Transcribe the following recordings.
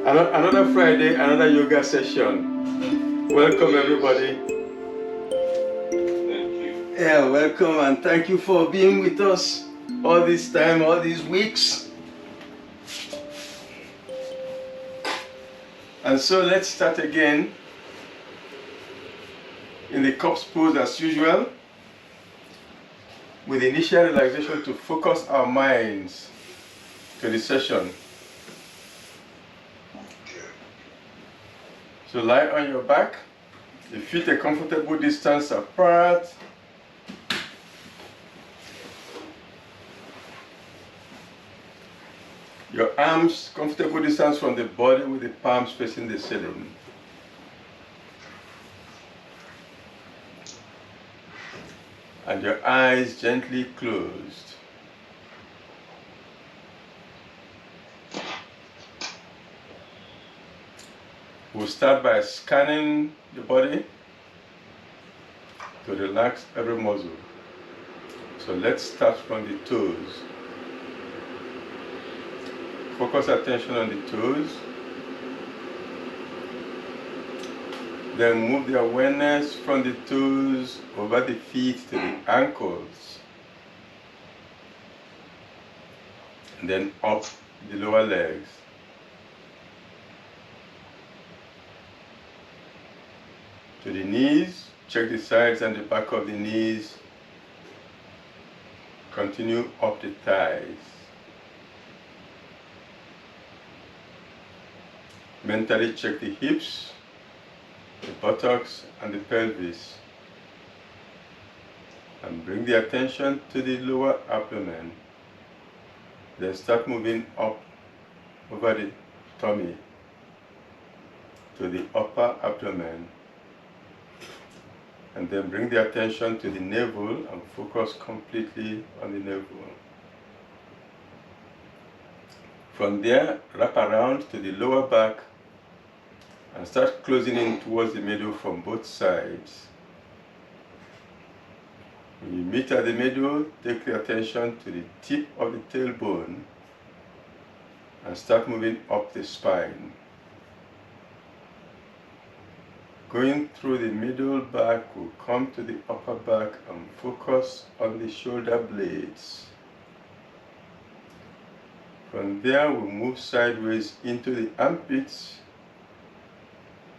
Another Friday, another yoga session. Welcome everybody. Thank you. Yeah, welcome and thank you for being with us all this time, all these weeks. And so let's start again in the Cobra Pose as usual, with initial relaxation to focus our minds to the session. So lie on your back, your feet a comfortable distance apart. Your arms comfortable distance from the body with the palms facing the ceiling. And your eyes gently closed. We'll start by scanning the body to relax every muscle. So let's start from the toes. Focus attention on the toes. Then move the awareness from the toes over the feet to the ankles. And then up the lower legs. To the knees, check the sides and the back of the knees. Continue up the thighs. Mentally check the hips, the buttocks and the pelvis. And bring the attention to the lower abdomen. Then start moving up over the tummy to the upper abdomen. And then bring the attention to the navel and focus completely on the navel. From there, wrap around to the lower back and start closing in towards the middle from both sides. When you meet at the middle, take the attention to the tip of the tailbone and start moving up the spine. Going through the middle back, we'll come to the upper back and focus on the shoulder blades. From there, we'll move sideways into the armpits,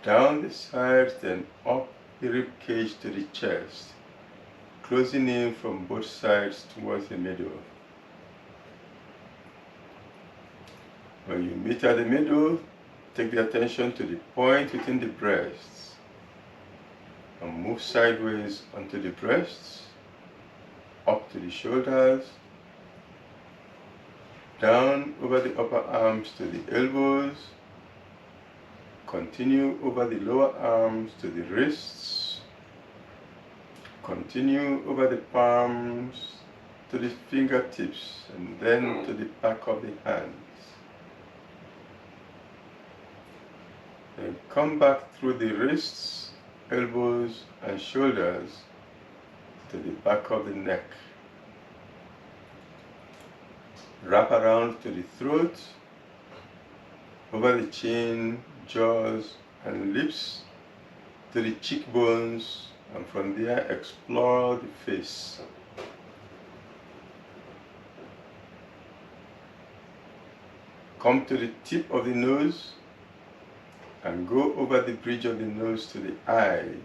down the sides, then up the rib cage to the chest, closing in from both sides towards the middle. When you meet at the middle, take the attention to the point within the breasts and move sideways onto the breasts, up to the shoulders, down over the upper arms to the elbows, continue over the lower arms to the wrists, continue over the palms to the fingertips, and then to the back of the hands. Then come back through the wrists, elbows and shoulders to the back of the neck. Wrap around to the throat, over the chin, jaws and lips to the cheekbones, and from there explore the face. Come to the tip of the nose and go over the bridge of the nose to the eyes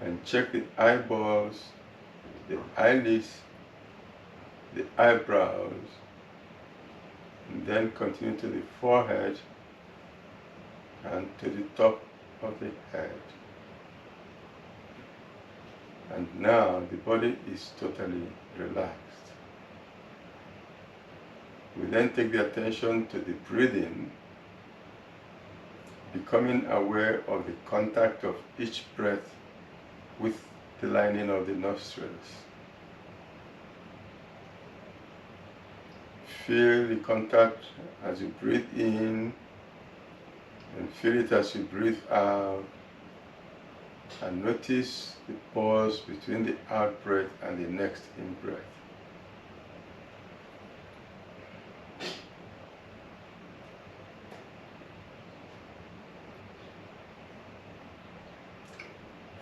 and check the eyeballs, the eyelids, the eyebrows, and then continue to the forehead and to the top of the head. And now the body is totally relaxed. We then take the attention to the breathing, becoming aware of the contact of each breath with the lining of the nostrils. Feel the contact as you breathe in and feel it as you breathe out, and notice the pause between the out breath and the next in breath.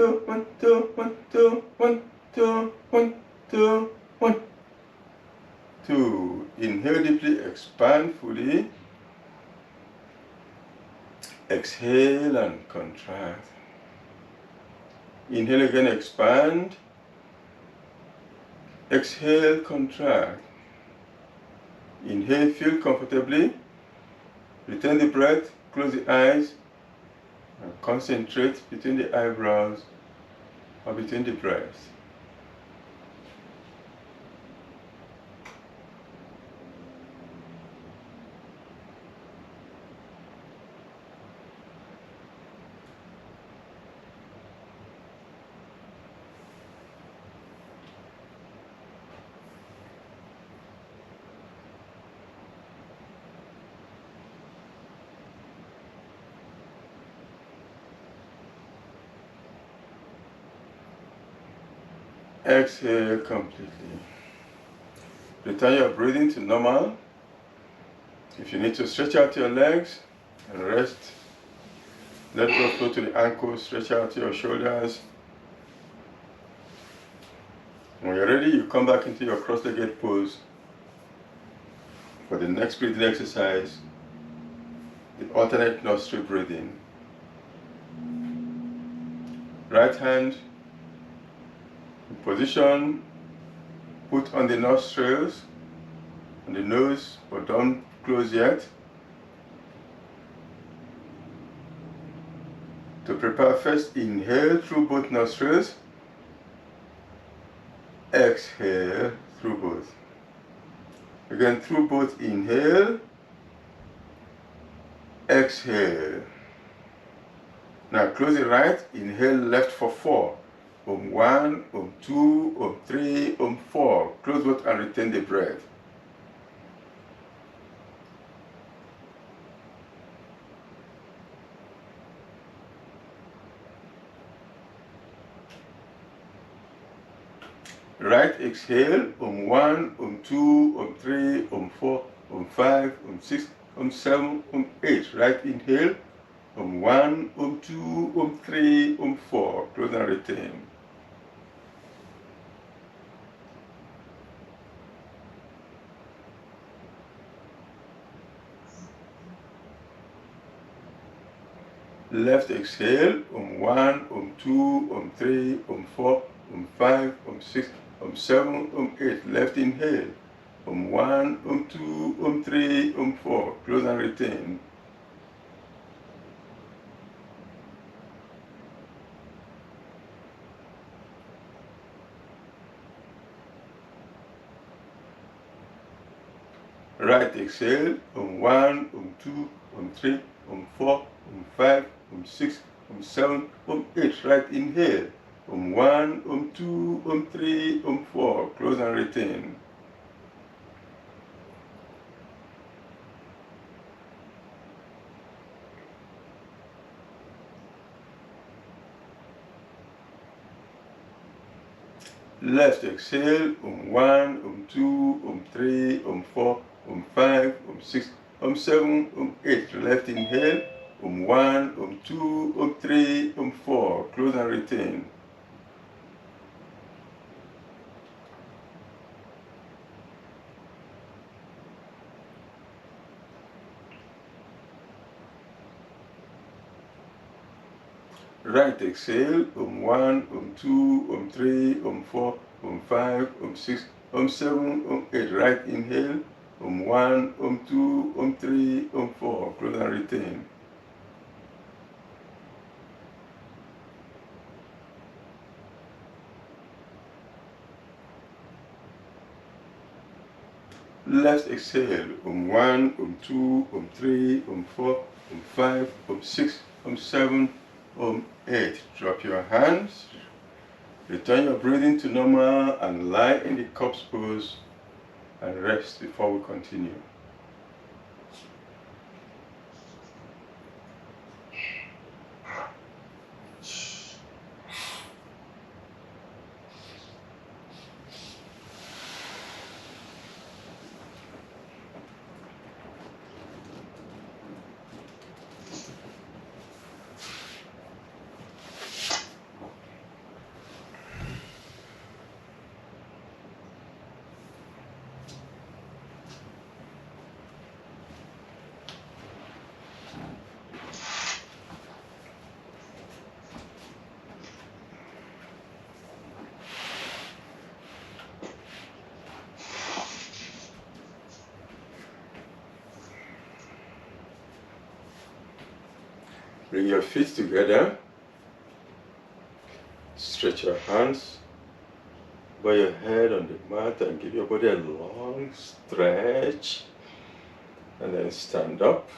two, 1, 2, 1, 2, 1, 2, 1, 2, 1, 2. Inhale deeply, expand fully. Exhale and contract. Inhale again, expand. Exhale, contract. Inhale, feel comfortably. Return the breath, close the eyes, and concentrate between the eyebrows or between the breaths. exhale completely. Return your breathing to normal. If you need to stretch out your legs and rest, let go flow to the ankles, stretch out your shoulders. When you're ready, you come back into your cross-legged pose for the next breathing exercise, the alternate nostril breathing. Right hand in position, put on the nostrils, on the nose, but don't close yet. To prepare, first inhale through both nostrils, exhale through both. Again, through both, inhale, exhale. Now close it right, inhale left for 4. 1, 2, 3, 4. Close both and retain the breath. Right exhale, 1, 2, 3, 4, 5, 6, 7, 8. Right inhale, 1, 2, 3, 4. Close and retain. Left exhale, 1, 2, 3, 4, 5, 6, 7, 8. Left inhale, 1, 2, 3, 4. Close and retain. Right exhale, 1, 2, 3, 4, 5, 6, 7, 8. Right inhale, 1, 2, 3, 4. Close and retain. Left exhale, 1, 2, 3, 4, 5, 6, 7, 8. Left inhale, 1, 2, 3, 4. Close and retain. Right exhale, 1, 2, 3, 4, 5, 6, 7, 8. Right inhale, 1, 2, 3, 4. Close and retain. Left exhale, 1, 2, 3, 4, 5, 6, 7, 8. Drop your hands. Return your breathing to normal and lie in the corpse pose and rest before we continue. Bring your feet together, stretch your hands, bow your head on the mat and give your body a long stretch, and then stand up.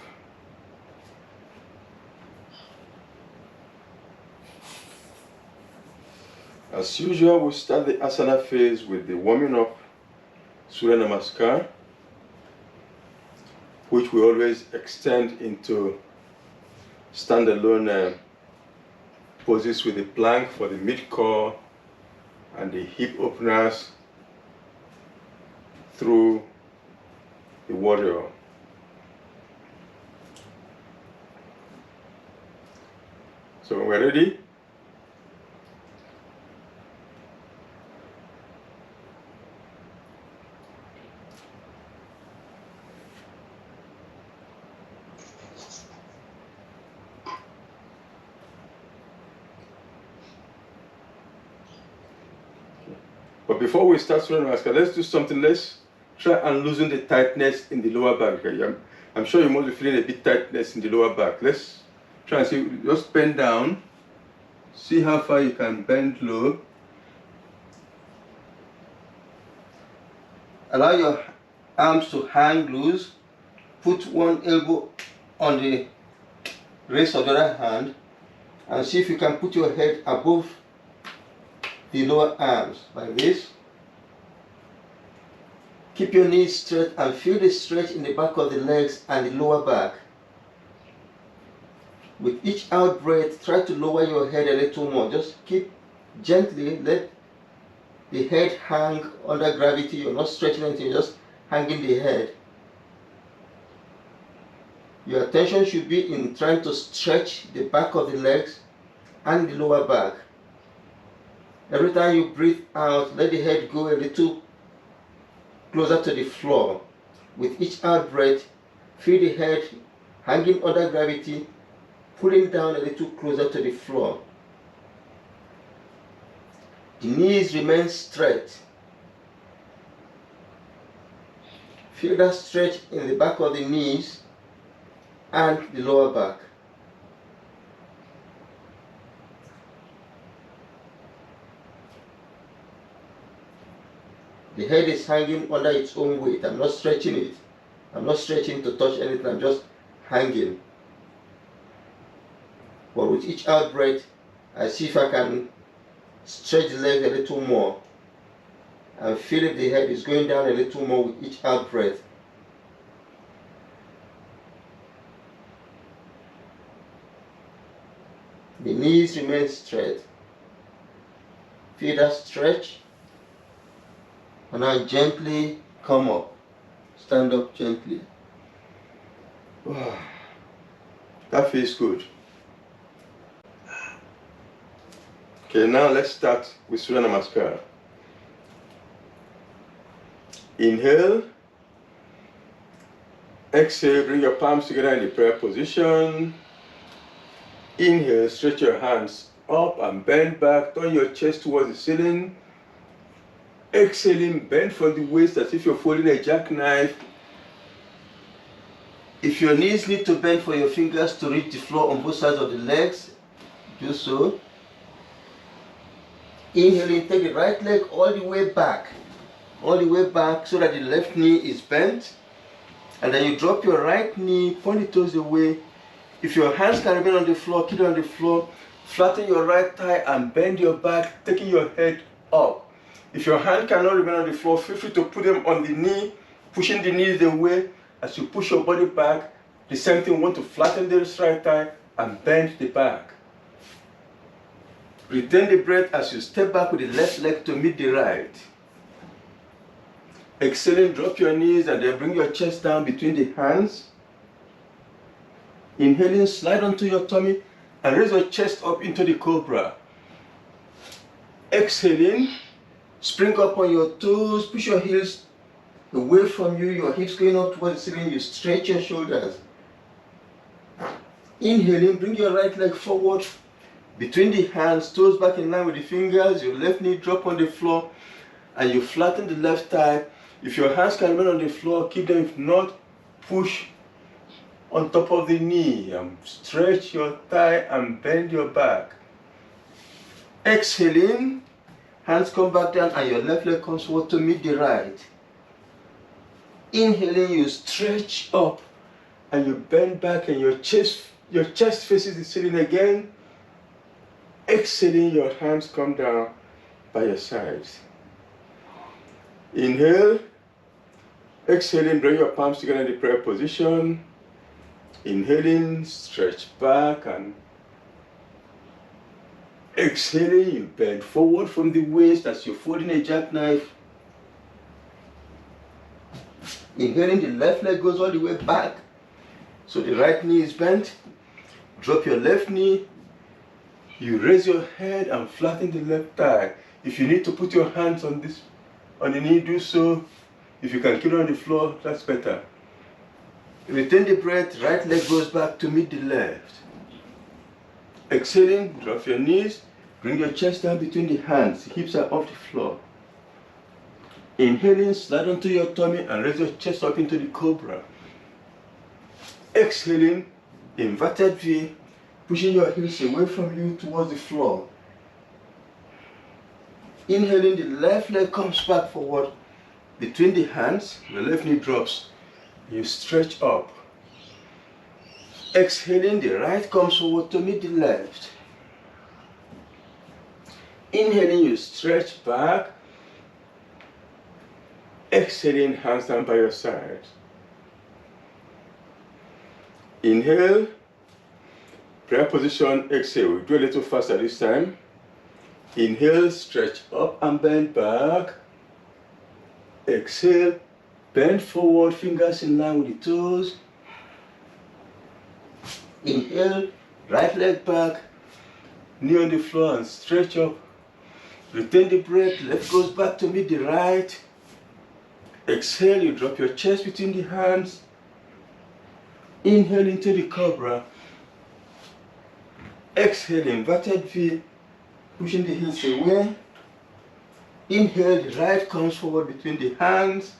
As usual, we start the asana phase with the warming up Surya Namaskar, which we always extend into standalone poses with the plank for the mid-core and the hip openers through the warrior. So when we're ready, but before we start Surya Namaskar, let's do something. Let's try and loosen the tightness in the lower back. I'm sure you must be feeling a bit tightness in the lower back. Let's try and see. Just bend down. See how far you can bend low. Allow your arms to hang loose. Put one elbow on the wrist of the other hand and see if you can put your head above the lower arms like this. Keep your knees straight and feel the stretch in the back of the legs and the lower back. With each out breath, try to lower your head a little more. Just keep gently, let the head hang under gravity. You're not stretching anything, you're just hanging the head. Your attention should be in trying to stretch the back of the legs and the lower back. Every time you breathe out, let the head go a little closer to the floor. With each out breath, feel the head hanging under gravity, pulling down a little closer to the floor. The knees remain straight. Feel that stretch in the back of the knees and the lower back. The head is hanging under its own weight. I'm not stretching it. I'm not stretching to touch anything. I'm just hanging. But with each out breath, I see if I can stretch the leg a little more. And feel if the head is going down a little more with each out breath. The knees remain straight. Feel that stretch. And now gently come up. Stand up gently. That feels good. Okay, now let's start with Surya Namaskar. Inhale. Exhale, bring your palms together in the prayer position. Inhale, stretch your hands up and bend back. Turn your chest towards the ceiling. Exhaling, bend from the waist as if you're folding a jackknife. If your knees need to bend for your fingers to reach the floor on both sides of the legs, do so. Inhaling, take the right leg all the way back so that the left knee is bent. And then you drop your right knee, point the toes away. If your hands can remain on the floor, keep it on the floor. Flatten your right thigh and bend your back, taking your head up. If your hand cannot remain on the floor, feel free to put them on the knee, pushing the knees away. As you push your body back, the same thing, you want to flatten the right thigh and bend the back. Retain the breath as you step back with the left leg to meet the right. Exhaling, drop your knees and then bring your chest down between the hands. Inhaling, slide onto your tummy and raise your chest up into the cobra. Exhaling, spring up on your toes, push your heels away from you, your hips going up towards the ceiling, you stretch your shoulders. Inhaling, bring your right leg forward between the hands, toes back in line with the fingers, your left knee drop on the floor and you flatten the left thigh. If your hands can remain on the floor, keep them. If not, push on top of the knee and stretch your thigh and bend your back. Exhaling, hands come back down and your left leg comes forward to meet the right. Inhaling, you stretch up and you bend back and your chest faces the ceiling again. Exhaling, your hands come down by your sides. Inhale. Exhaling, bring your palms together in the prayer position. Inhaling, stretch back and Exhaling, you bend forward from the waist as you're folding a jackknife. Inhaling, the left leg goes all the way back, so the right knee is bent. Drop your left knee. You raise your head and flatten the left thigh. If you need to put your hands on the knee, do so. If you can keep it on the floor, that's better. Retain the breath. Right leg goes back to meet the left. Exhaling, drop your knees. Bring your chest down between the hands. Hips are off the floor. Inhaling, slide onto your tummy and raise your chest up into the cobra. Exhaling, inverted V, pushing your heels away from you towards the floor. Inhaling, the left leg comes back forward between the hands. The left knee drops. You stretch up. Exhaling, the right comes forward to meet the left. Inhaling, you stretch back. Exhaling, hands down by your side. Inhale, prayer position, exhale. Do a little faster this time. Inhale, stretch up and bend back. Exhale, bend forward, fingers in line with the toes. Inhale, right leg back, knee on the floor and stretch up. Retain the breath, left goes back to meet the right. Exhale, you drop your chest between the hands. Inhale into the cobra. Exhale, inverted V, pushing the heels away. Inhale, the right comes forward between the hands.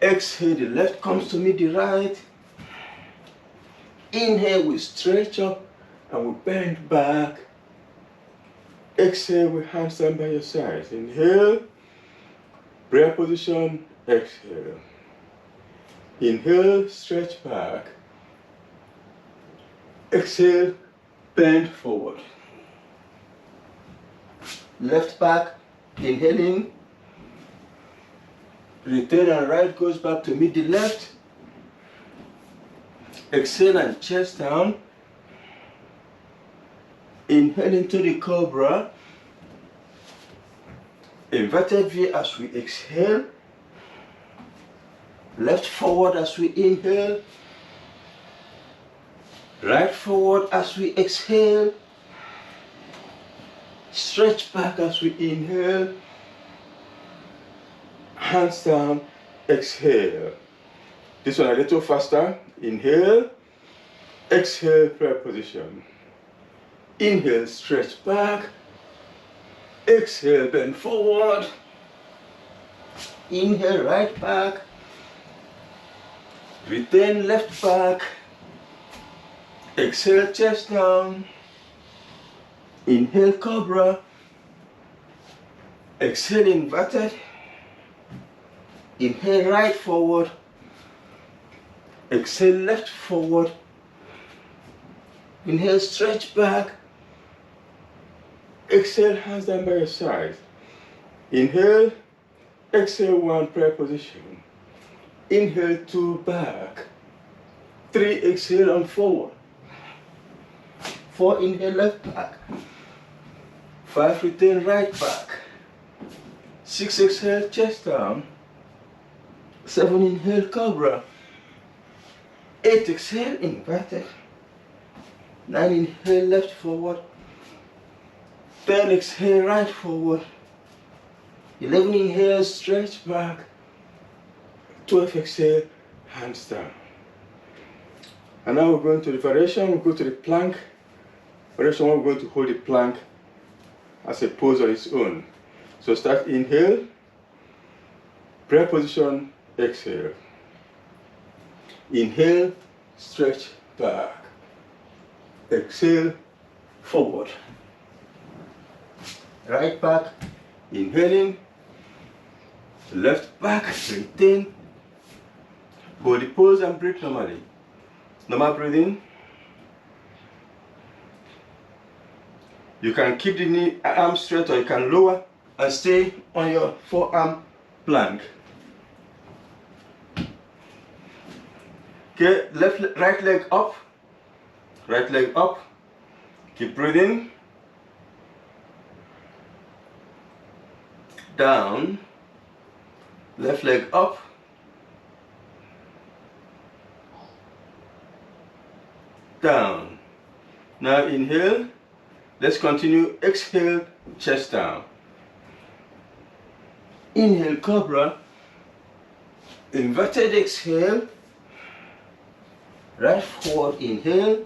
Exhale, the left comes to meet the right. Inhale, we stretch up and we bend back. Exhale, with hands down by your sides. Inhale, prayer position, exhale. Inhale, stretch back. Exhale, bend forward. Left back, inhaling. Retain and right goes back to meet the left. Exhale and chest down. Inhale into the cobra. Inverted V as we exhale. Left forward as we inhale. Right forward as we exhale. Stretch back as we inhale. Hands down, exhale. This one a little faster. Inhale. Exhale, prayer position. Inhale, stretch back. Exhale, bend forward. Inhale, right back. Retain left back. Exhale, chest down. Inhale, cobra. Exhale, inverted. Inhale, right forward. Exhale, left forward. Inhale, stretch back. Exhale, hands down by your side. Inhale, exhale, 1, prayer position. Inhale, 2, back. 3, exhale and forward. 4, inhale, left back. 5, retain right back. 6, exhale, chest down. 7, inhale, cobra. 8, exhale, inverted. 9, inhale, left forward. 10, exhale, right forward. 11, inhale, stretch back. 12, exhale, hands down. And now we're going to the variation. We'll go to the plank. Variation 1, we're going to hold the plank as a pose on its own. So start inhale, prayer position, exhale. Inhale, stretch back. Exhale, forward. Right back, inhaling. Left back, retain. Hold the pose and breathe normally. Normal breathing. You can keep the knee arm straight or you can lower and stay on your forearm plank. Okay, right leg up, Keep breathing. Down. Left leg up. Down. Now inhale. Let's continue. Exhale, chest down. Inhale, Cobra. Inverted exhale. Right forward, inhale.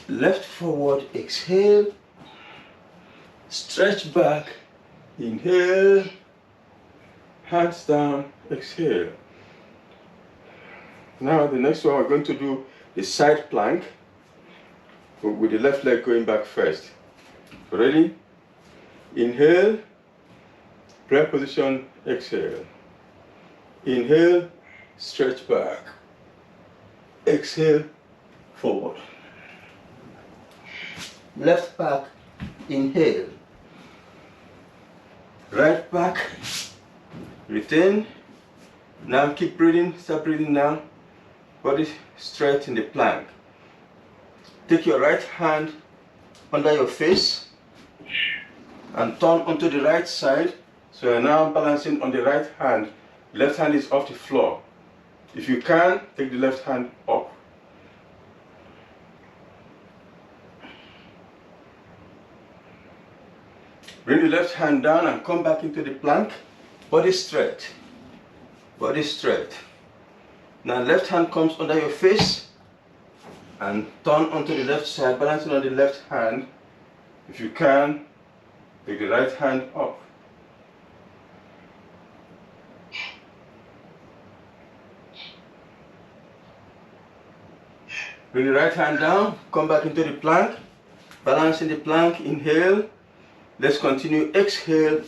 Left forward, exhale. Stretch back, inhale. Hands down, exhale. Now the next one we're going to do the side plank with the left leg going back first. Ready? Inhale, prayer position, exhale. Inhale, stretch back. Exhale, forward. Left back, inhale. Right back, retain. Now keep breathing, start breathing now. Body straight in the plank. Take your right hand under your face and turn onto the right side. So you're now balancing on the right hand. Left hand is off the floor. If you can, take the left hand up. Bring the left hand down and come back into the plank. Body straight. Body straight. Now left hand comes under your face and turn onto the left side, balancing on the left hand. If you can, take the right hand up. Bring the right hand down, come back into the plank, balancing the plank, inhale. Let's continue, exhale,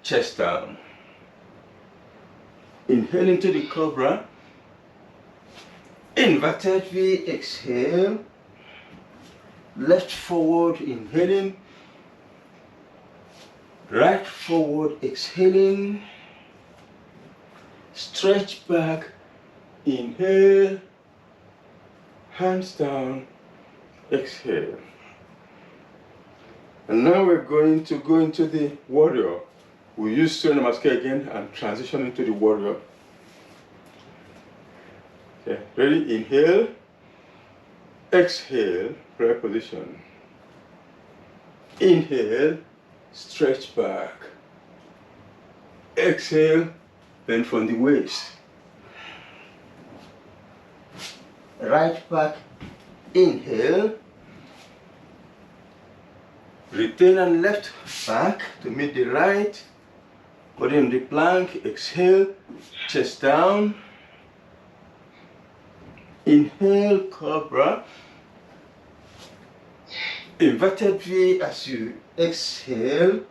chest down. Inhale into the Cobra. Inverted V, exhale. Left forward, inhaling. Right forward, exhaling. Stretch back, inhale. Hands down, exhale. And now we're going to go into the warrior. We use Surya Namaskar again and transition into the warrior. Okay, ready? Inhale, exhale, prayer position. Inhale, stretch back. Exhale, bend from the waist. Right back, inhale. Retain and left back to meet the right. Body in the plank, exhale, chest down. Inhale, Cobra. Inverted V as you exhale.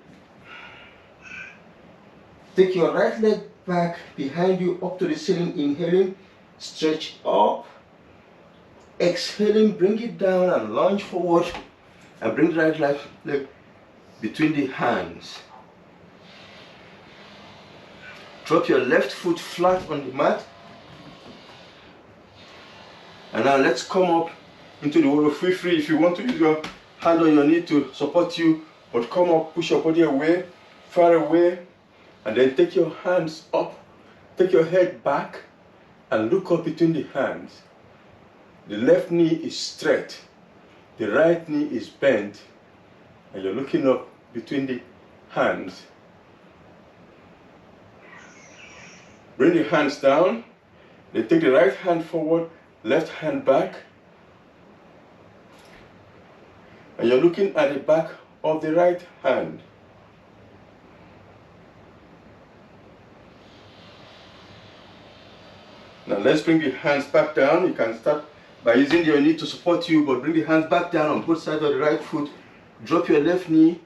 Take your right leg back behind you up to the ceiling, inhaling, stretch up. Exhaling, bring it down and lunge forward and bring the right leg between the hands. Drop your left foot flat on the mat. And now let's come up into the warrior. Feel free if you want to use your hand on your knee to support you, but come up, push your body away, far away, and then take your hands up, take your head back and look up between the hands. The left knee is straight, the right knee is bent, and you're looking up between the hands. Bring the hands down, then take the right hand forward, left hand back, and you're looking at the back of the right hand. Now let's bring the hands back down. You can start by using your knee to support you, but bring the hands back down on both sides of the right foot. Drop your left knee,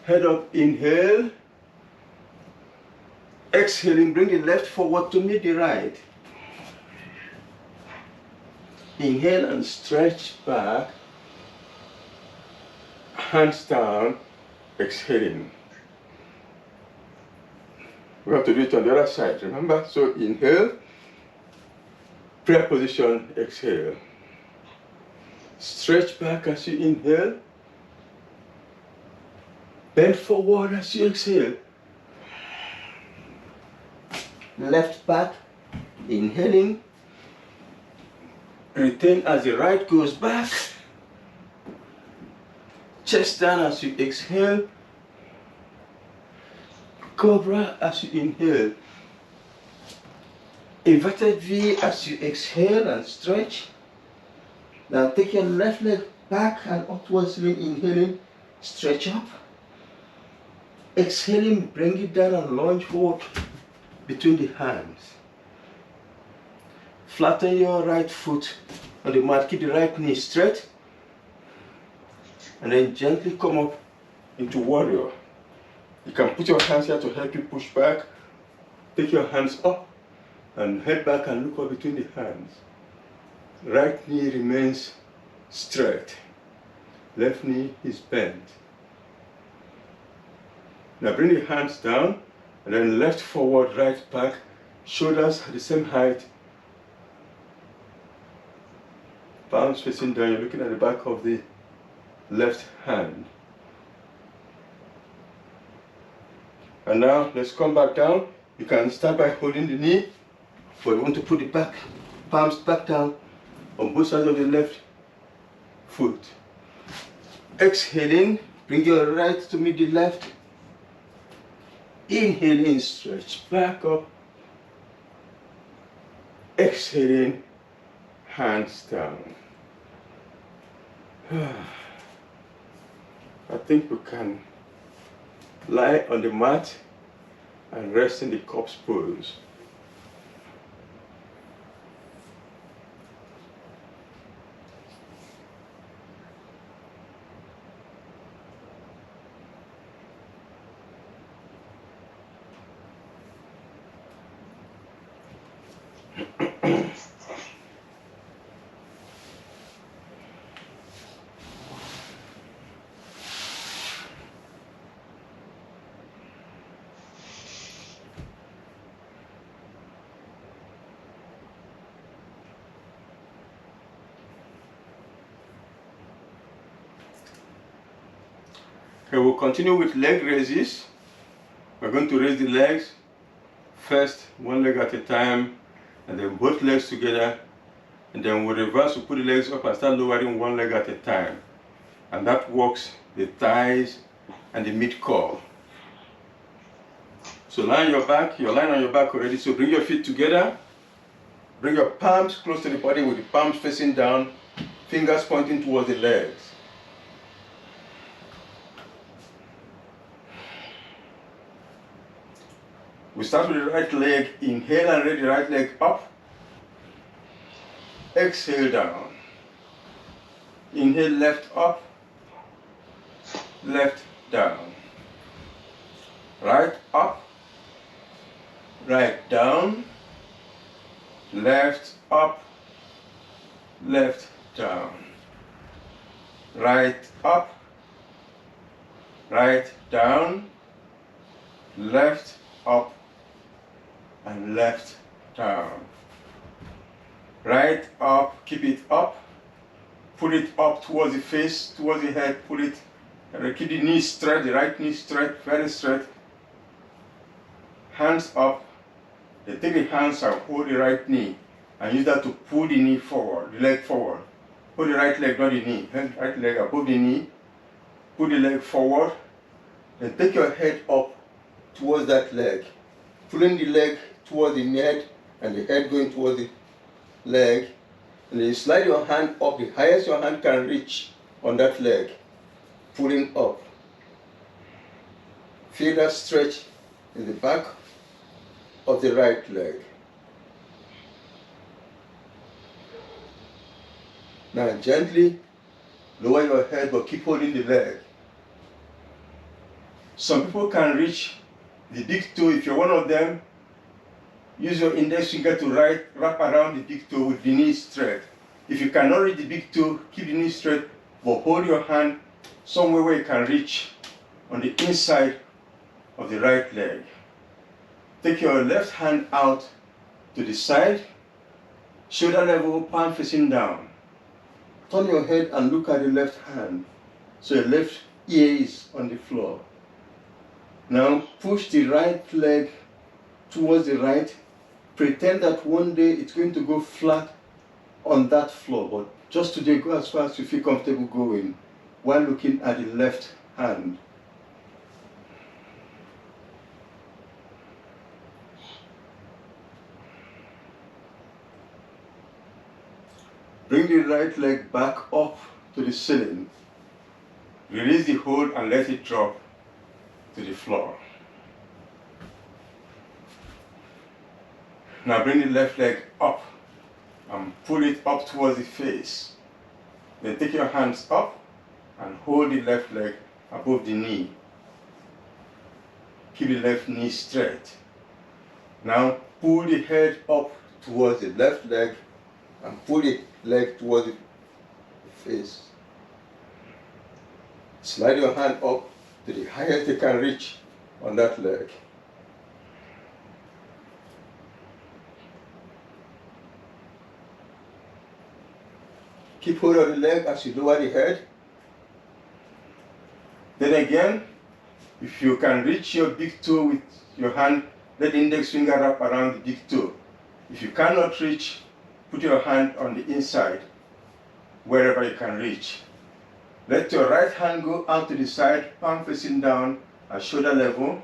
head up, inhale. Exhaling, bring the left forward to meet the right. Inhale and stretch back. Hands down, exhaling. We have to do it on the other side, remember? So inhale, prayer position, exhale. Stretch back as you inhale. Bend forward as you exhale. Left back, inhaling. Retain as the right goes back. Chest down as you exhale. Cobra as you inhale. Inverted V as you exhale and stretch. Now take your left leg back and upwards, inhaling, stretch up. Exhaling, bring it down and lunge forward between the hands. Flatten your right foot on the mat, keep the right knee straight. And then gently come up into warrior. You can put your hands here to help you push back. Take your hands up and head back and look up between the hands. Right knee remains straight. Left knee is bent. Now bring the hands down and then left forward, right back, shoulders at the same height. Palms facing down, you're looking at the back of the left hand. And now let's come back down. You can start by holding the knee, but you want to put the palms back down on both sides of the left foot. Exhaling, bring your right to meet the left. Inhaling, stretch back up. Exhaling, hands down. I think we can lie on the mat and rest in the corpse pose. Okay, we'll continue with leg raises. We're going to raise the legs first, one leg at a time, and then both legs together, and then we'll reverse, we'll put the legs up and start lowering one leg at a time. And that works the thighs and the mid-core. So lie on your back, you're lying on your back already, so bring your feet together, bring your palms close to the body with the palms facing down, fingers pointing towards the legs. We start with the right leg, inhale and raise the right leg up. Exhale down. Inhale, left up, left down. Right up, right down, left up, left down. Right up, right down, left up, and left down. Right up, keep it up, pull it up towards the face, towards the head, pull it, and keep the knee straight, the right knee straight, very straight. Hands up, then take the hands and hold the right knee, and use that to pull the knee forward, the leg forward. Pull the right leg, not the knee, right leg above the knee, pull the leg forward, then take your head up towards that leg, pulling the leg towards the head and the head going towards the leg, and then you slide your hand up the highest your hand can reach on that leg, pulling up. Feel that stretch in the back of the right leg. Now gently lower your head but keep holding the leg. Some people can reach the big toe. If you're one of them, use your index finger to wrap around the big toe with the knee straight. If you cannot reach the big toe, keep the knee straight, but hold your hand somewhere where you can reach on the inside of the right leg. Take your left hand out to the side, shoulder level, palm facing down. turn your head and look at the left hand. So your left ear is on the floor. Now push the right leg towards the right. Pretend that one day it's going to go flat on that floor, but just today go as far as you feel comfortable going while looking at the left hand. Bring the right leg back up to the ceiling. Release the hold and let it drop to the floor. Now bring the left leg up and pull it up towards the face. Then take your hands up and hold the left leg above the knee. Keep the left knee straight. Now pull the head up towards the left leg and pull the leg towards the face. Slide your hand up to the highest you can reach on that leg. Keep hold of the leg as you lower the head. Then again, if you can reach your big toe with your hand, let the index finger wrap around the big toe. If you cannot reach, put your hand on the inside, wherever you can reach. Let your right hand go out to the side, palm facing down at shoulder level.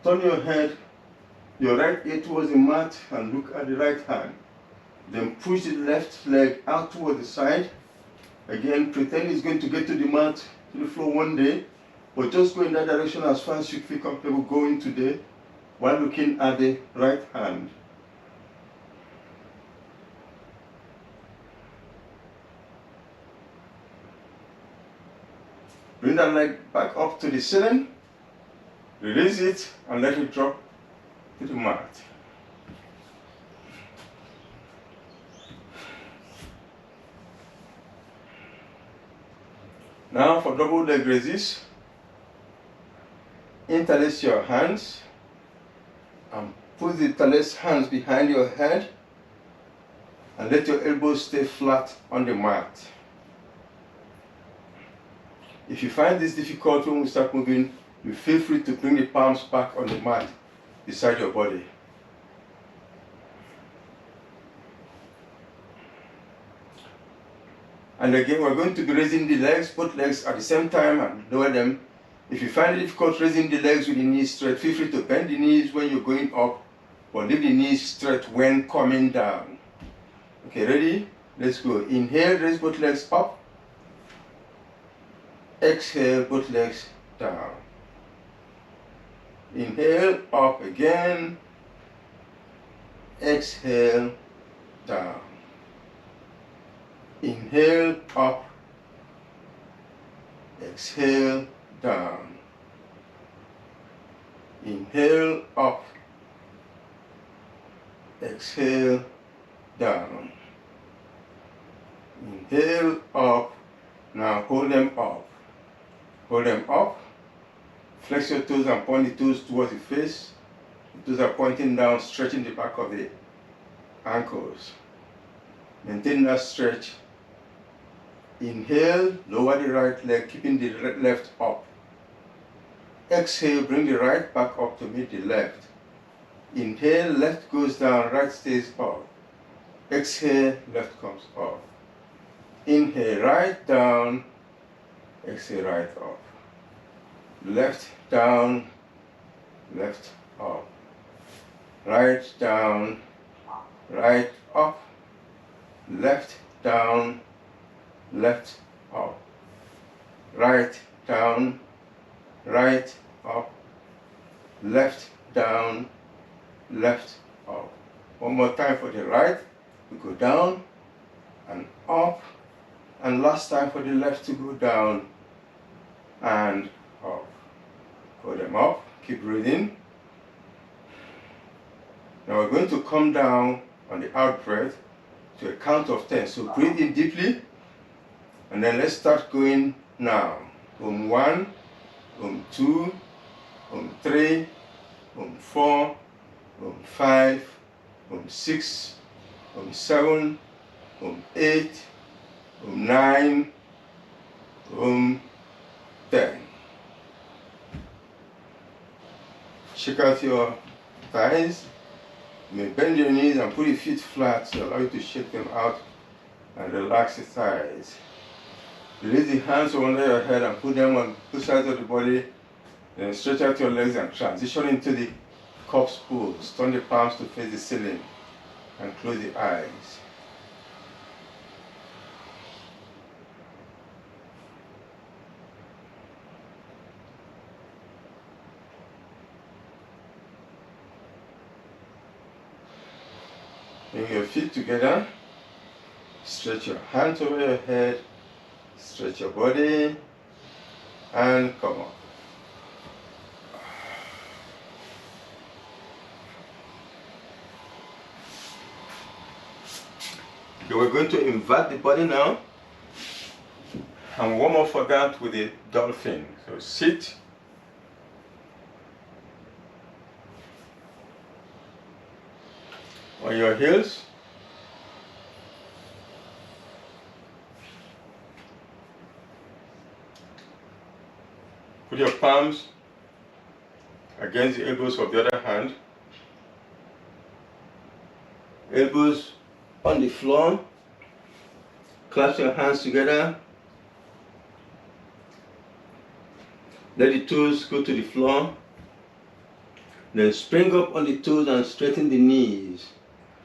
Turn your head, your right ear towards the mat and look at the right hand. Then push the left leg out towards the side. Again, pretend it's going to get to the mat, to the floor one day, but just go in that direction as far as you feel comfortable going today while looking at the right hand. Bring that leg back up to the ceiling, release it and let it drop to the mat. Now for double leg raises, interlace your hands and put the interlaced hands behind your head and let your elbows stay flat on the mat. If you find this difficult when we start moving, you feel free to bring the palms back on the mat beside your body. And again, we're going to be raising the legs, both legs at the same time and lower them. If you find it difficult raising the legs with the knees straight, feel free to bend the knees when you're going up, but leave the knees straight when coming down. Okay, ready? Let's go. Inhale, raise both legs up. Exhale, both legs down. Inhale, up again. Exhale, down. Inhale, up. Exhale, down. Inhale, up. Exhale, down. Inhale, up. Now hold them up. Hold them up. Flex your toes and point the toes towards the face. The toes are pointing down, stretching the back of the ankles. Maintain that stretch. Inhale, lower the right leg, keeping the left up. Exhale, bring the right back up to meet the left. Inhale, left goes down, right stays up. Exhale, left comes up. Inhale, right down. Exhale, right up. Left down, left up. Right down, right up. Left down, left up. Right down, right up. Left down, left up. One more time for the right. We go down and up. And last time for the left to go down and up. Hold them up. Keep breathing. Now we're going to come down on the out breath to a count of 10. So breathe in deeply. And then let's start going now. 1, 2, 3, 4, 5, 6, 7, 8, 9, 10. Check out your thighs. You may bend your knees and put your feet flat to allow you to shake them out and relax the thighs. Release the hands under your head and put them on two sides of the body. Then stretch out your legs and transition into the corpse pose. Turn the palms to face the ceiling and close the eyes. Bring your feet together. Stretch your hands over your head. Stretch your body and come up. Okay, we're going to invert the body now and warm up for that with a dolphin. So sit. On your heels. Put your palms against the elbows of the other hand. Elbows on the floor. Clasp your hands together. Let the toes go to the floor. Then spring up on the toes and straighten the knees.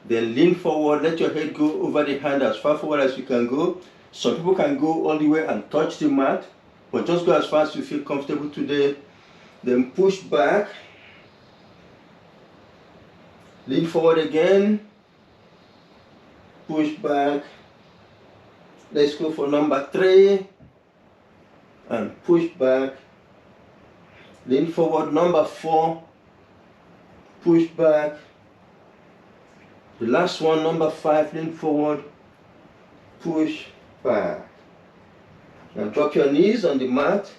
Then lean forward, let your head go over the hand as far forward as you can go. Some people can go all the way and touch the mat, but just go as far as you feel comfortable today. Then push back. Lean forward again. Push back. Let's go for number 3. And push back. Lean forward, number 4. Push back. The last one, number 5, lean forward, push back. Now drop your knees on the mat.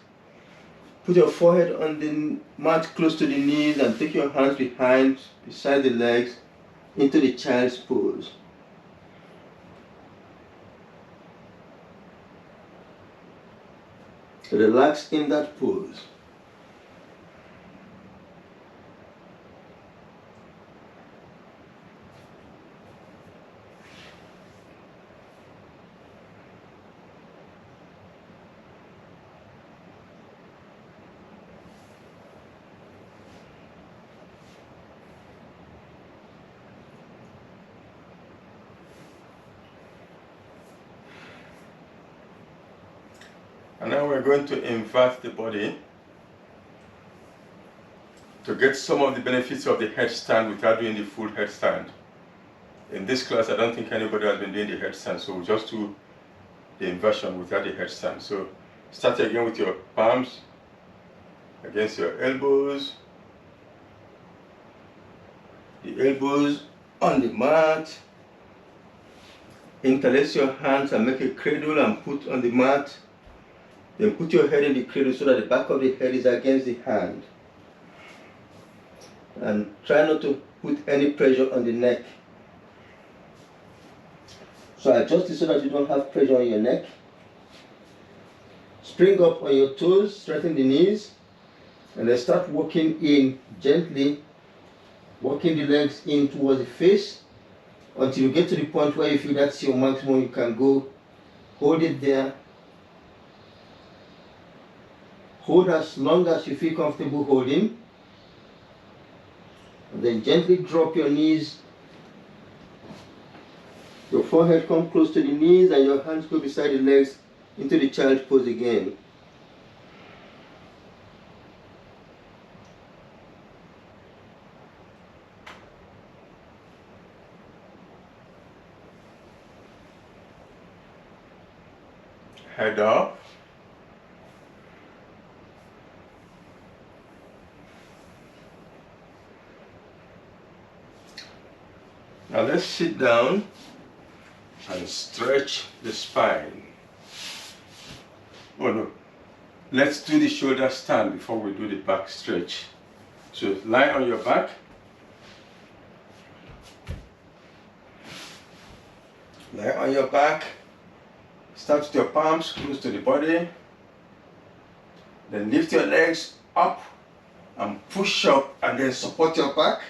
Put your forehead on the mat close to the knees and take your hands beside the legs into the child's pose. Relax in that pose. And now we're going to invert the body to get some of the benefits of the headstand without doing the full headstand. In this class, I don't think anybody has been doing the headstand, so we'll just do the inversion without the headstand. So start again with your palms against your elbows, the elbows on the mat. Interlace your hands and make a cradle and put on the mat. Then put your head in the cradle so that the back of the head is against the hand. And try not to put any pressure on the neck. So adjust it so that you don't have pressure on your neck. Spring up on your toes, straighten the knees, and then start walking in gently, walking the legs in towards the face until you get to the point where you feel that's your maximum. You can go. Hold it there. Hold as long as you feel comfortable holding. And then gently drop your knees. Your forehead comes close to the knees and your hands go beside the legs into the child pose again. Head up. Now let's sit down and stretch the spine. Oh no, let's do the shoulder stand before we do the back stretch. So lie on your back. Lie on your back. Start with your palms close to the body. Then lift your legs up and push up and then support your back.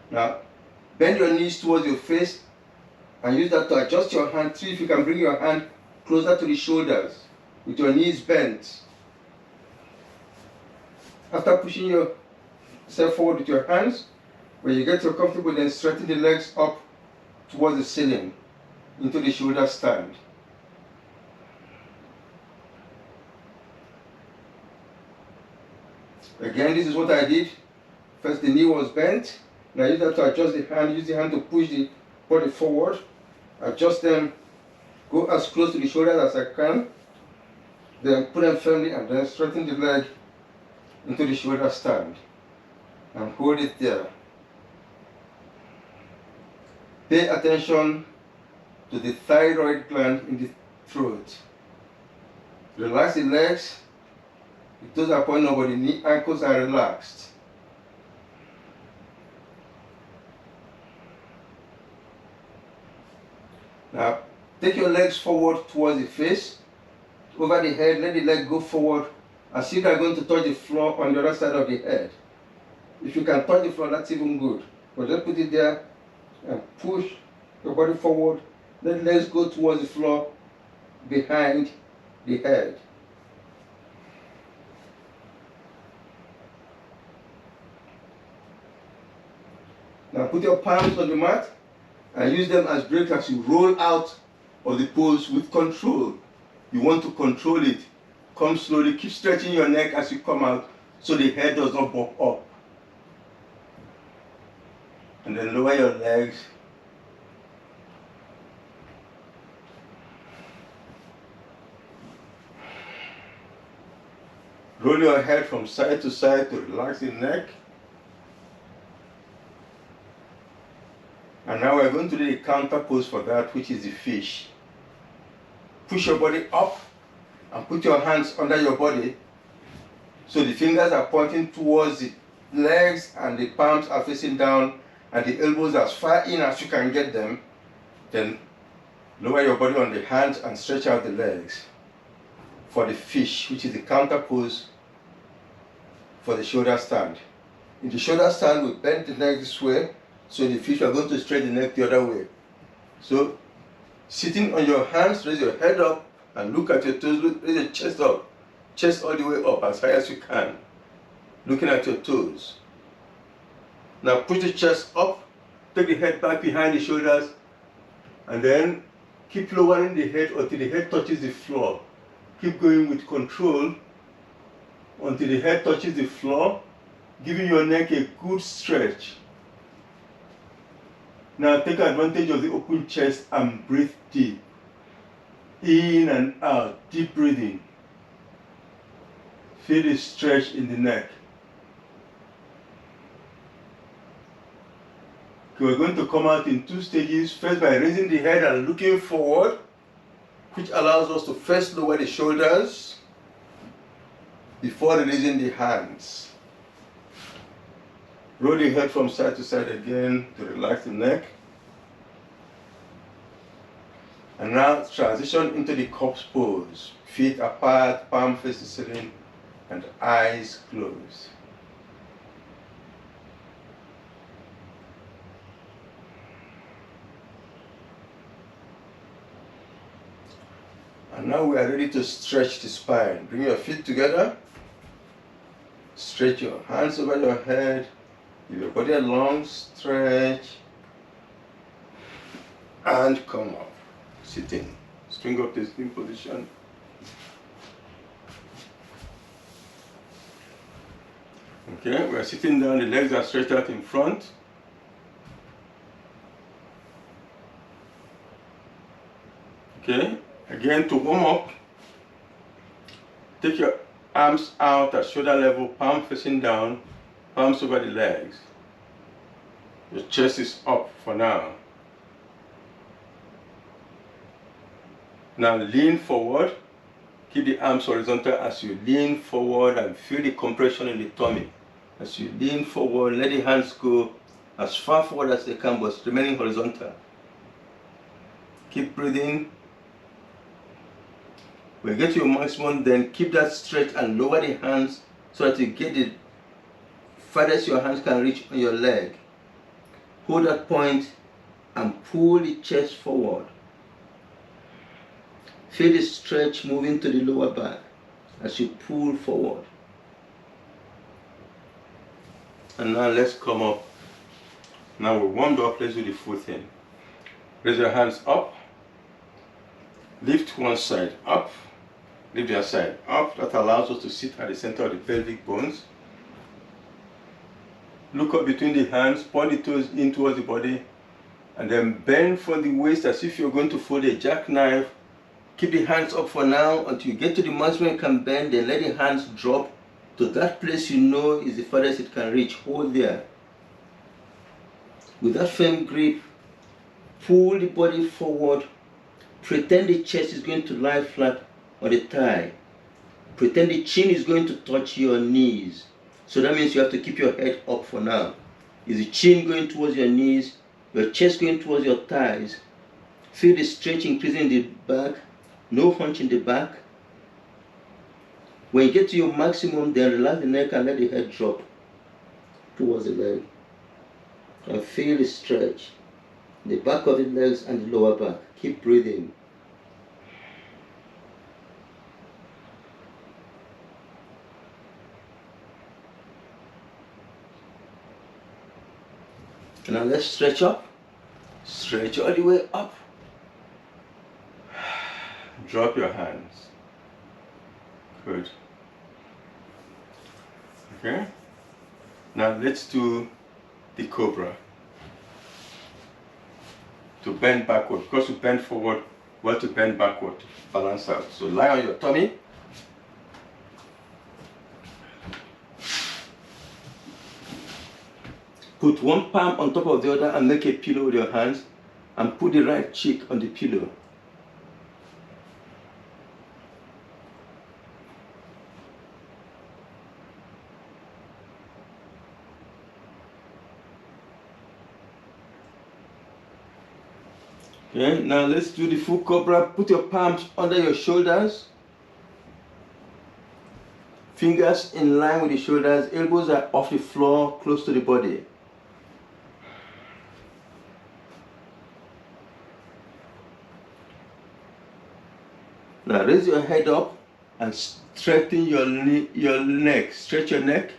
Now, bend your knees towards your face and use that to adjust your hand. See if you can bring your hand closer to the shoulders with your knees bent. After pushing yourself forward with your hands, when you get so comfortable, then straighten the legs up towards the ceiling into the shoulder stand. Again, this is what I did. First the knee was bent. Now use that to adjust the hand. Use the hand to push the body forward. Adjust them. Go as close to the shoulders as I can. Then put them firmly and then straighten the leg into the shoulder stand. And hold it there. Pay attention to the thyroid gland in the throat. Relax the legs. The toes are pointing over, the knee, ankles are relaxed. Now, take your legs forward towards the face, over the head, let the leg go forward as if they're going to touch the floor on the other side of the head. If you can touch the floor, that's even good. But just put it there and push your body forward. Let the legs go towards the floor behind the head. Now put your palms on the mat and use them as brakes as you roll out of the pose with control. You want to control it. Come slowly, keep stretching your neck as you come out so the head does not bump up. And then lower your legs. Roll your head from side to side to relax the neck. And now we're going to do the counter pose for that, which is the fish. Push your body up and put your hands under your body so the fingers are pointing towards the legs and the palms are facing down and the elbows as far in as you can get them. Then lower your body on the hands and stretch out the legs for the fish, which is the counter pose for the shoulder stand. In the shoulder stand, we bend the neck this way. So in the fish, we are going to straighten the neck the other way. So, sitting on your hands, raise your head up and look at your toes. Raise your chest up. Chest all the way up as high as you can. Looking at your toes. Now push the chest up. Take the head back behind the shoulders. And then keep lowering the head until the head touches the floor. Keep going with control until the head touches the floor, giving your neck a good stretch. Now take advantage of the open chest and breathe deep. In and out, deep breathing. Feel the stretch in the neck. Okay, we're going to come out in 2 stages. First by raising the head and looking forward, which allows us to first lower the shoulders before releasing the hands. Roll the head from side to side again to relax the neck. And now transition into the corpse pose. Feet apart, palm face the ceiling, and eyes closed. And now we are ready to stretch the spine. Bring your feet together. Stretch your hands over your head. Give your body a long stretch. And come up. Sitting. String up the sitting position. Okay, we are sitting down. The legs are stretched out in front. Okay, again to warm up, take your arms out at shoulder level, palm facing down, palms over the legs. Your chest is up for now. Now lean forward, keep the arms horizontal as you lean forward and feel the compression in the tummy. As you lean forward, let the hands go as far forward as they can, but remaining horizontal. Keep breathing. When you get to your maximum, then keep that stretch and lower the hands so that you get the farthest your hands can reach on your leg. Hold that point and pull the chest forward. Feel the stretch moving to the lower back as you pull forward. And now let's come up. Now we're warmed up, let's do the full thing. Raise your hands up. Lift one side up. Lift the other side up. That allows us to sit at the center of the pelvic bones. Look up between the hands, point the toes in towards the body, and then bend from the waist as if you're going to fold a jackknife. Keep the hands up for now until you get to the maximum you can bend, then let the hands drop to that place you know is the farthest it can reach. Hold there. With that firm grip, pull the body forward. Pretend the chest is going to lie flat on the thigh. Pretend the chin is going to touch your knees. So that means you have to keep your head up for now. Is the chin going towards your knees? Your chest going towards your thighs? Feel the stretch increasing in the back. No hunch in the back. When you get to your maximum, then relax the neck and let the head drop towards the leg. And feel the stretch in the back of the legs and the lower back. Keep breathing. Now let's stretch up. Stretch all the way up. Drop your hands. Good. Okay. Now let's do the cobra. To bend backward. Because you bend forward, we have to bend backward. Balance out. So lie on your tummy. Put one palm on top of the other and make a pillow with your hands, and put the right cheek on the pillow. Okay, now let's do the full cobra. Put your palms under your shoulders. Fingers in line with the shoulders. Elbows are off the floor, close to the body. Now raise your head up and straighten your neck. Stretch your neck.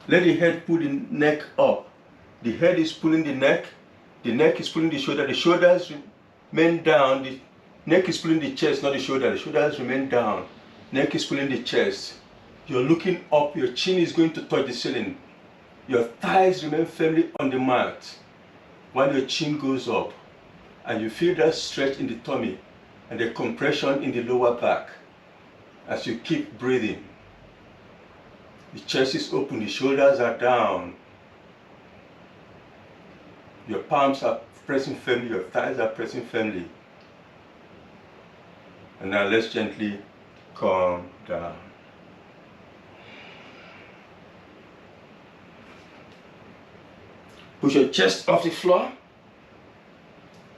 Let the head pull the neck up. The head is pulling the neck is pulling the shoulder. The shoulders remain down. The neck is pulling the chest, not the shoulder. The shoulders remain down. Neck is pulling the chest. You're looking up. Your chin is going to touch the ceiling. Your thighs remain firmly on the mat while your chin goes up. And you feel that stretch in the tummy and the compression in the lower back as you keep breathing. The chest is open, the shoulders are down. Your palms are pressing firmly, your thighs are pressing firmly. And now let's gently calm down. Push your chest off the floor.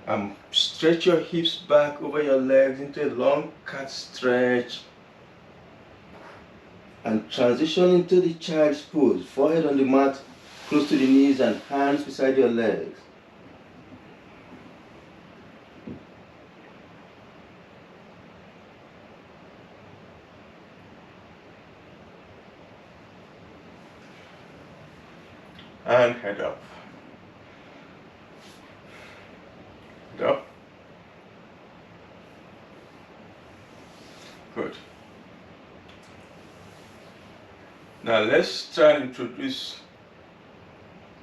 And stretch your hips back over your legs into a long cat stretch. And transition into the child's pose. Forehead on the mat, close to the knees, and hands beside your legs. And head up. Up. Good. Now let's try and introduce,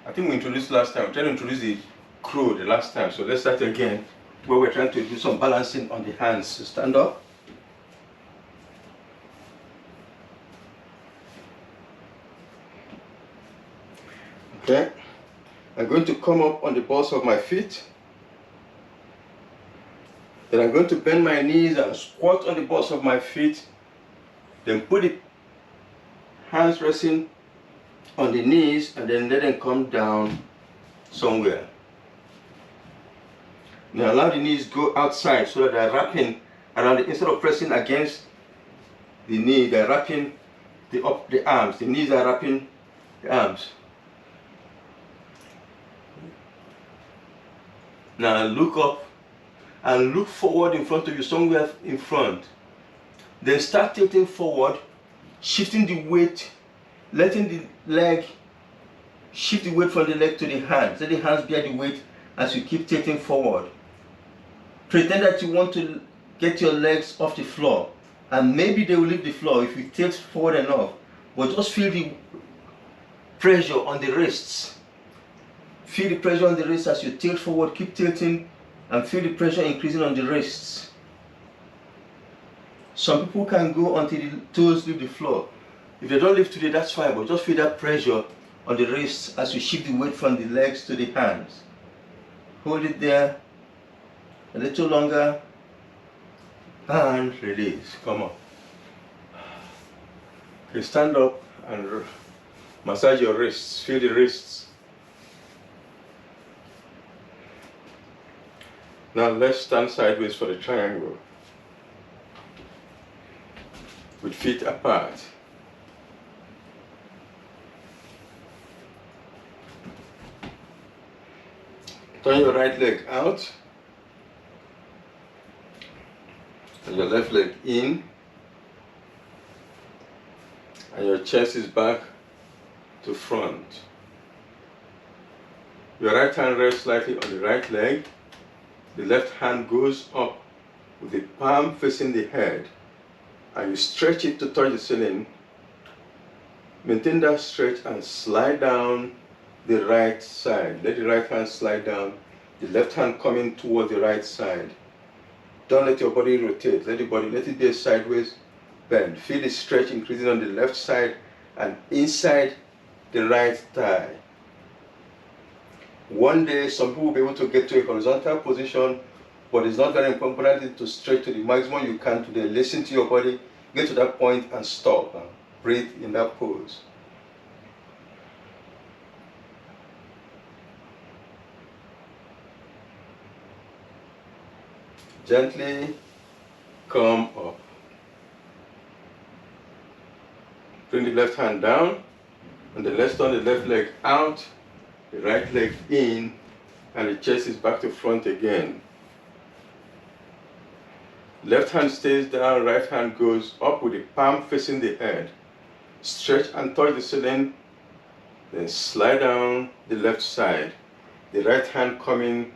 I think we introduced last time, we tried to introduce the crow the last time, so let's start again where we're trying to do some balancing on the hands. So stand up. Okay. I'm going to come up on the balls of my feet. Then I'm going to bend my knees and squat on the balls of my feet. Then put the hands resting on the knees and then let them come down somewhere. Now allow the knees go outside so that they're wrapping around it. Instead of pressing against the knee, they're wrapping the arms. The knees are wrapping the arms. Now look up and look forward in front of you, somewhere in front. Then start tilting forward, shifting the weight, letting the leg, shift the weight from the leg to the hands. Let the hands bear the weight as you keep tilting forward. Pretend that you want to get your legs off the floor, and maybe they will leave the floor if you tilt forward enough, but just feel the pressure on the wrists. Feel the pressure on the wrists as you tilt forward. Keep tilting and feel the pressure increasing on the wrists. Some people can go until the toes leave the floor. If they don't lift today, that's fine, but just feel that pressure on the wrists as you shift the weight from the legs to the hands. Hold it there a little longer and release. Come on. Okay, stand up and massage your wrists. Feel the wrists. Now let's stand sideways for the triangle with feet apart. Turn your right leg out and your left leg in, and your chest is back to front. Your right hand rests slightly on the right leg. The left hand goes up with the palm facing the head, and you stretch it to touch the ceiling. Maintain that stretch and slide down the right side. Let the right hand slide down, the left hand coming toward the right side. Don't let your body rotate. Let it be a sideways bend. Feel the stretch increasing on the left side and inside the right thigh. One day, some people will be able to get to a horizontal position, but it's not very important to stretch to the maximum you can today. Listen to your body, get to that point and stop. Breathe in that pose. Gently come up. Bring the left hand down, and then let's turn the left leg out, the right leg in, and the chest is back to front again. Left hand stays down, right hand goes up with the palm facing the head. Stretch and touch the ceiling, then slide down the left side. The right hand coming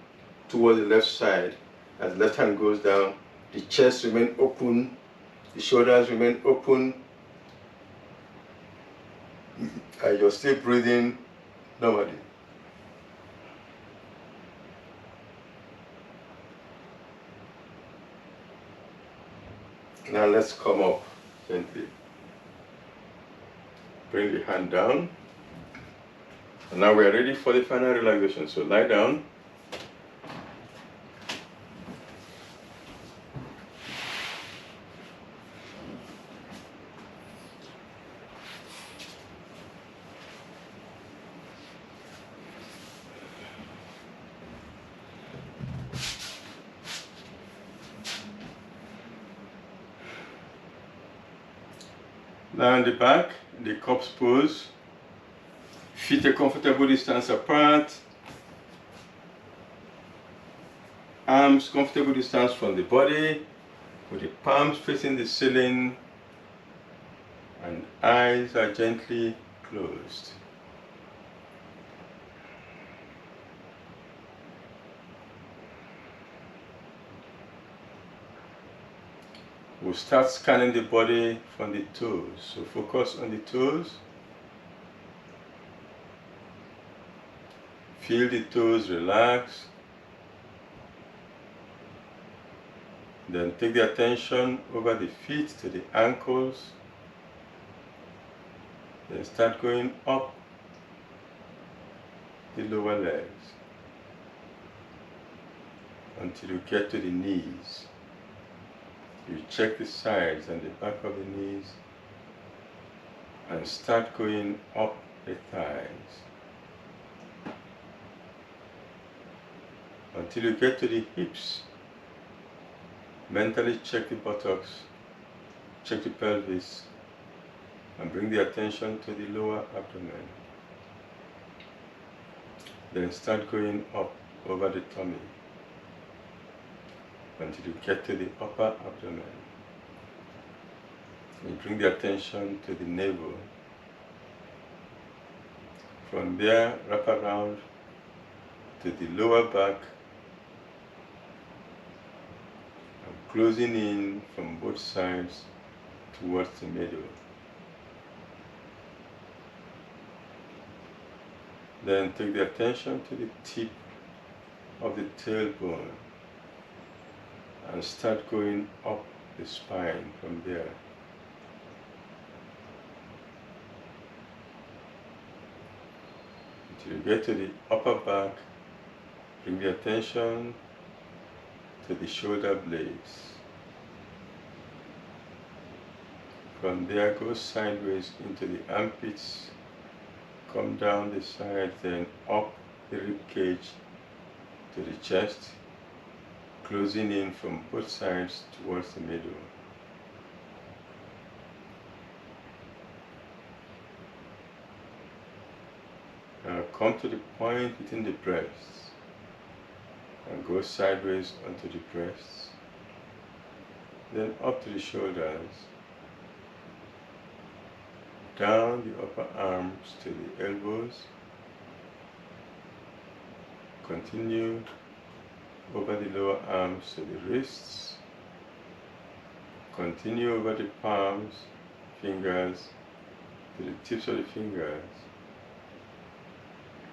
toward the left side. As the left hand goes down, the chest remains open, the shoulders remain open, and you're still breathing normally. Now let's come up gently. Bring the hand down. And now we're ready for the final relaxation. So lie down. Now on the back, the corpse pose. Feet a comfortable distance apart. Arms comfortable distance from the body, with the palms facing the ceiling, and eyes are gently closed. We'll start scanning the body from the toes. So focus on the toes. Feel the toes relax. Then take the attention over the feet to the ankles. Then start going up the lower legs until you get to the knees. You check the sides and the back of the knees and start going up the thighs. until you get to the hips. Mentally check the buttocks, check the pelvis, and bring the attention to the lower abdomen. Then start going up over the tummy until you get to the upper abdomen. You bring the attention to the navel. From there, wrap around to the lower back, and closing in from both sides towards the middle. Then take the attention to the tip of the tailbone and start going up the spine from there. Until you get to the upper back, bring the attention to the shoulder blades. From there, go sideways into the armpits, come down the side, then up the rib cage to the chest, closing in from both sides towards the middle. Now come to the point within the breasts and go sideways onto the breasts, then up to the shoulders, down the upper arms to the elbows, continue over the lower arms to the wrists, continue over the palms, fingers, to the tips of the fingers,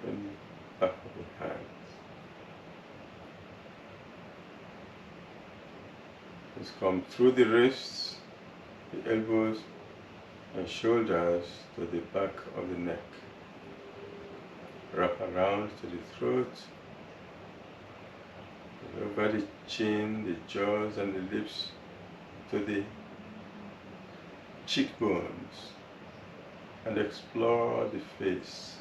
and back of the hands. Just come through the wrists, the elbows, and shoulders to the back of the neck. Wrap around to the throat, over the chin, the jaws, and the lips to the cheekbones, and explore the face.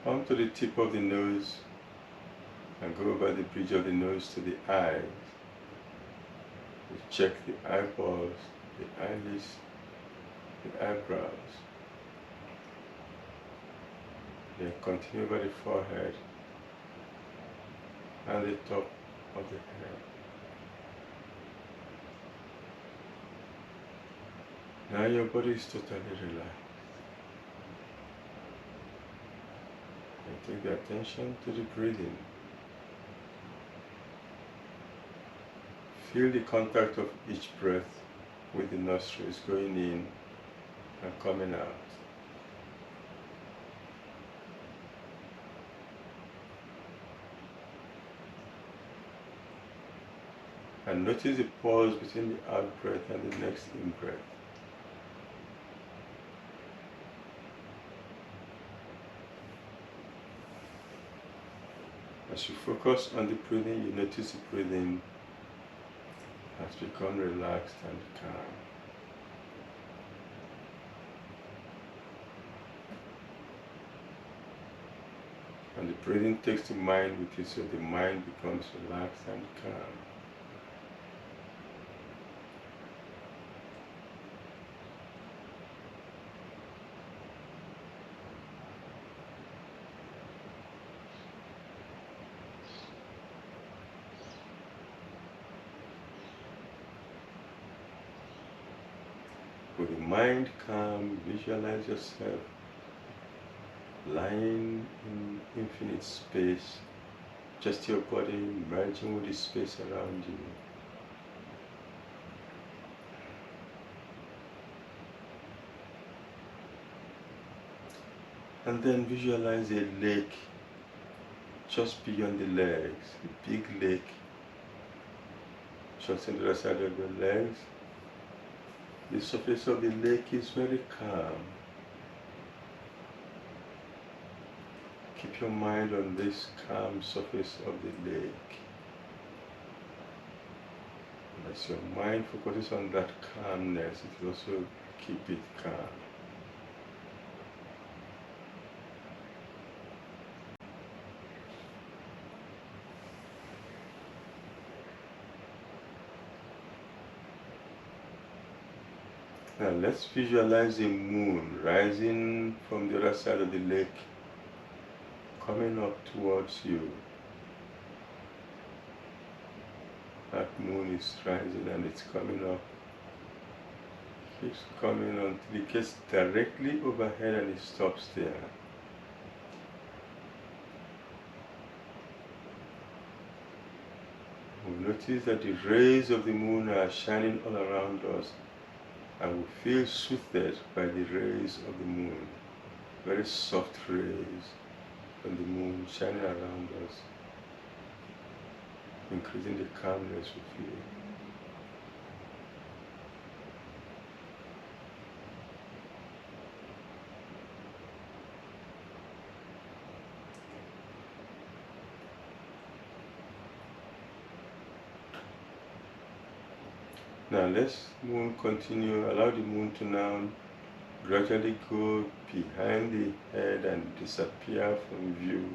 Come to the tip of the nose and go over the bridge of the nose to the eyes. You check the eyeballs, the eyelids, the eyebrows. Then continue over the forehead and the top of the head. Now your body is totally relaxed. And take the attention to the breathing. Feel the contact of each breath with the nostrils going in and coming out. And notice the pause between the out breath and the next in breath. As you focus on the breathing, you notice the breathing has become relaxed and calm. And the breathing takes the mind with it, so the mind becomes relaxed and calm. With the mind calm, visualize yourself lying in infinite space, just your body merging with the space around you. And then visualize a lake just beyond the legs, a big lake just on the other side of your legs. The surface of the lake is very calm. Keep your mind on this calm surface of the lake. And as your mind focuses on that calmness, it will also keep it calm. Now let's visualize the moon rising from the other side of the lake, coming up towards you. That moon is rising and it's coming up. Keeps coming until it gets directly overhead and it stops there. We notice that the rays of the moon are shining all around us, and we feel soothed by the rays of the moon. Very soft rays from the moon shining around us, increasing the calmness we feel. Now let's moon continue, allow the moon to now gradually go behind the head and disappear from view.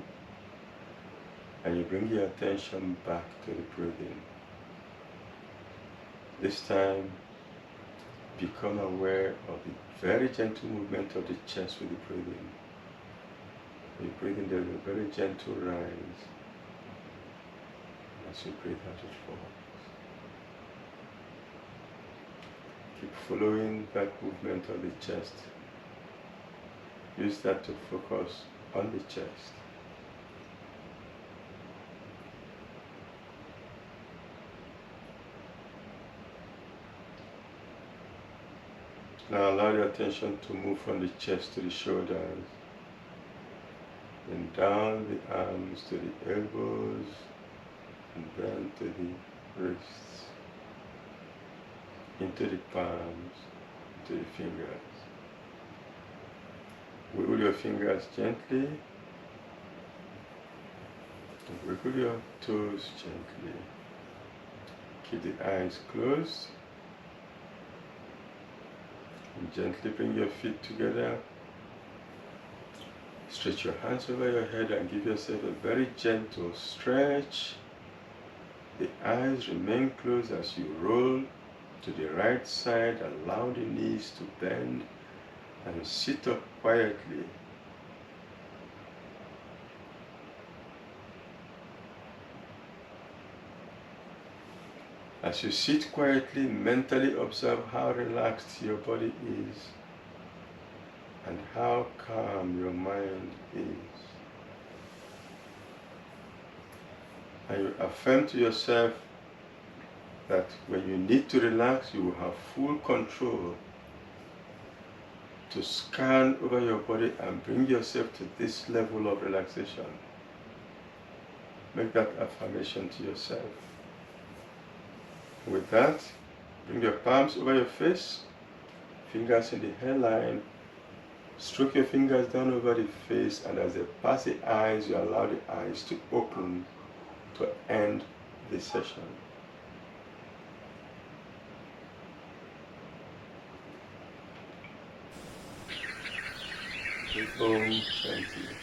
And you bring your attention back to the breathing. This time, become aware of the very gentle movement of the chest with the breathing. When you breathe in, there is a very gentle rise. As you breathe out, it falls. Keep following that movement of the chest. Use that to focus on the chest. Now allow your attention to move from the chest to the shoulders, then down the arms to the elbows, and then to the wrists, into the palms, to the fingers. Wiggle your fingers gently, and wiggle your toes gently. Keep the eyes closed, and gently bring your feet together. Stretch your hands over your head and give yourself a very gentle stretch. The eyes remain closed as you roll to the right side. Allow the knees to bend and sit up quietly. As you sit quietly, mentally observe how relaxed your body is and how calm your mind is. And you affirm to yourself that when you need to relax, you will have full control to scan over your body and bring yourself to this level of relaxation. Make that affirmation to yourself. With that, bring your palms over your face, fingers in the hairline, stroke your fingers down over the face, and as they pass the eyes, you allow the eyes to open to end the session. Om Shanti.